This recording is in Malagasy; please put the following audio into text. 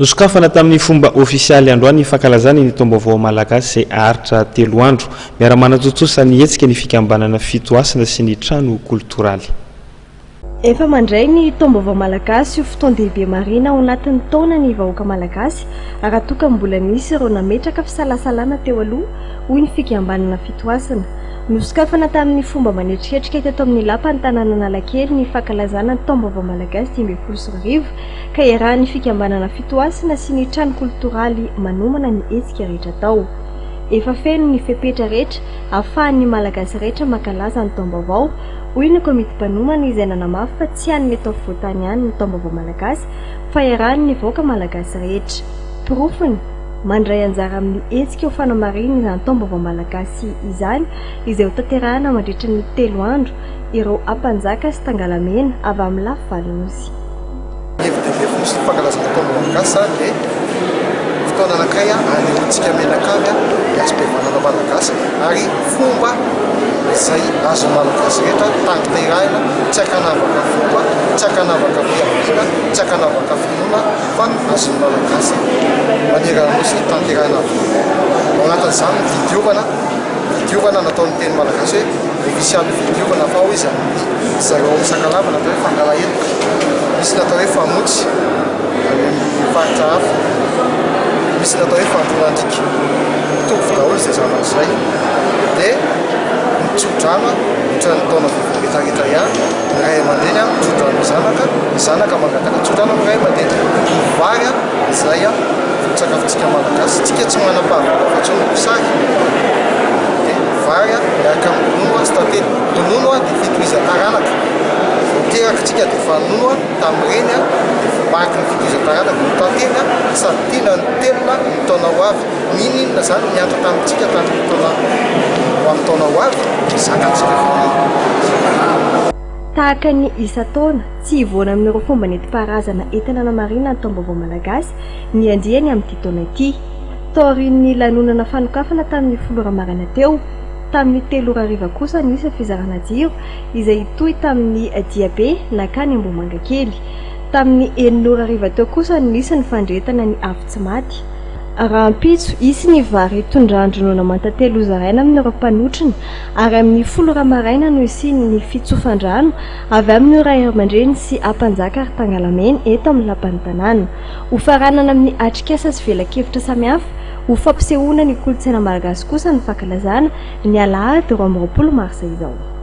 Sokafana tamin'ny fomba ofisialy androany fankalazana ny tombaovao malagasy izay aharitra 3 andro miara-manatotsosa ny hetsika ny fikambanana fitoasana sy ny trano kultoraly. Efa mandray ny tombaovao malagasy io fotoan-dehibe marina ao anatin'ny taona ny vahoaka malagasy raha toka mbola misy ireo nametraka fisalasalana teo aloha hoy ny fikambanana fitoasana. Nosokafana tamin'ny fomba manetriketrika teto amin'ny lapan'ny tanàna Analakely ny fankalazana ny tombaovao malagasy 2021 ka iarahan'ny fikambanana fitoasana sy ny trano kultoraly manomana ny hetsika rehetra tao. Efa feno ny fepetra rehetra ahafahan'ny malagasy rehetra mankalaza ny tombaovao hoy ny komity mpanomana izay nanamafy fa tsy han'ny eto afovoantany ihany ny tombaovao malagasy fa iarahan'ny vahoaka malagasy rehetra. Porofony mandray anjara amin'ny hetsika ho fanamarina izany tombaovao malagasy izany izay ho tanterahana mandritra ny 3 andro ireo ampanjaka sy tangalamena avy amin'ny lafy valinozy. Fonosy fankalazana tombaovao malagasy dia fotoana anankiray anehoantsika menakavy aspevana malagasy ary fomba izay azo malagasy rehetra tanterahina tsy akanavaka fomba, tsy akanavaka fiavana, tsy akanavaka finoana fa azo malagasy maneran'osy tanterahina ao anatin'izany fidiovana nataon'ny teny malagasy hoe ofisialy fidiovana fa ao izy zareo sakalava natao hoe fangalahelo, misy natao hoe famotsy amin'ny faritra hafa, misy natao hoe fandronan-diky mitovy daholo izay zava-izay dia mitsodrano mitrany taona rehetrarehetra ihany ny ray aman-dreny mitsodrano zanaka mangataka mitsodrano amin'ny ray aman-dreny vary izay sakafontsika malagasy tsika tsy manam-pahavala fa tsy mosary dia vary miaraka amin'ny ronono sy tantely ronono dia fitoizan-taranaka teraka dia fa nono tamin'ireny dia mariky ny fitoizan-taranaka ny tantely sady tiana ny telona ny taona ho avy ninina zany miantra tamintsika tamin'ny taona ho avy zakatsika tahaka ny isa-taona tsy hivoana amin'ireo fomba nentim-paharazana entina namarina ny tombaovao malagasy ny andriany amin'ity taona ity. Taorian'ny lanonana fanokafana tamin'ny 10 maraina teo tamin'ny 3 ariva kosa nisy fizarana jiro izay toy tamin'ny Diabe nakany Ambohimanga kely. Tamin'ny 9 ariva teo kosa nisy ny fandretana ny afo tsy maty. Rahampitso isy ny vary tondrahandronoana mantatelo zaraina amin'ireo mpanotriny ary amin'ny 10 maraina no isiny ny fitsofandrano avy amin'ny ray aman-dreny sy ampanjaka ary tangalamena eto amin'ny lapan'ny tanàna ho faranana amin'ny atrikasa sy velakevitra samihafa ho fampisehoana ny kolontsaina malagasy kosa ny fankalazana ny Alahady 20 Marsa izao.